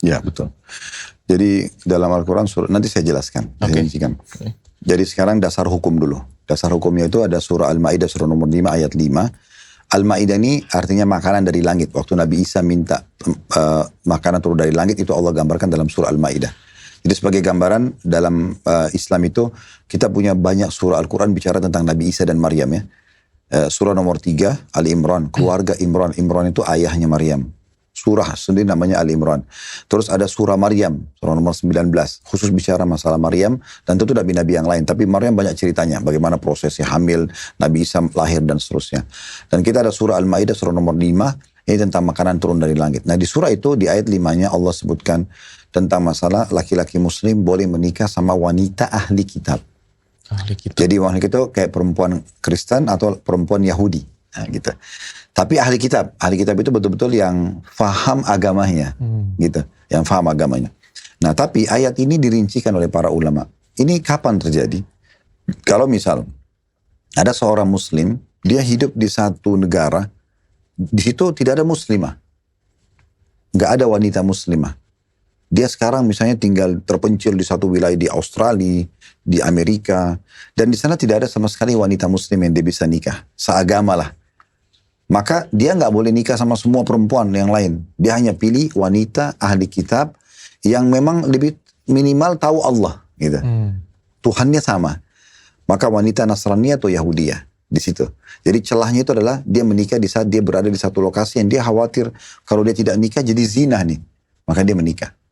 Ya, betul. Jadi dalam Al-Quran, nanti saya jelaskan. Saya rincikan. Jadi sekarang dasar hukum dulu. Dasar hukumnya itu ada surah Al-Ma'idah, surah nomor 5 ayat 5. Al-Ma'idah ini artinya makanan dari langit. Waktu Nabi Isa minta makanan turun dari langit, itu Allah gambarkan dalam surah Al-Ma'idah. Jadi sebagai gambaran dalam Islam itu, kita punya banyak surah Al-Quran bicara tentang Nabi Isa dan Maryam ya. Surah nomor 3, Al-Imran, keluarga Imran. Imran itu ayahnya Maryam. Surah sendiri namanya Al-Imran. Terus ada surah Maryam, surah nomor 19. Khusus bicara masalah Maryam, dan tentu nabi-nabi yang lain. Tapi Maryam banyak ceritanya, bagaimana prosesnya hamil, Nabi Isa lahir dan seterusnya. Dan kita ada surah Al-Ma'idah, surah nomor 5, ini tentang makanan turun dari langit. Nah di surah itu, di ayat 5-nya Allah sebutkan tentang masalah laki-laki muslim boleh menikah sama wanita ahli kitab. Jadi wanita itu kayak perempuan Kristen atau perempuan Yahudi. Nah, gitu. Tapi ahli kitab itu betul-betul yang faham agamanya, gitu, yang faham agamanya. Nah, tapi ayat ini dirincikan oleh para ulama. Ini kapan terjadi? Kalau misal ada seorang Muslim, dia hidup di satu negara, di situ tidak ada muslimah, nggak ada wanita muslimah. Dia sekarang misalnya tinggal terpencil di satu wilayah di Australia, di Amerika, dan di sana tidak ada sama sekali wanita muslim yang dia bisa nikah, seagama lah. Maka dia nggak boleh nikah sama semua perempuan yang lain. Dia hanya pilih wanita ahli kitab yang memang lebih minimal tahu Allah, gitu. Tuhannya sama. Maka wanita Nasrani atau Yahudiyah di situ. Jadi celahnya itu adalah dia menikah di saat dia berada di satu lokasi yang dia khawatir kalau dia tidak nikah jadi zina nih. Maka dia menikah.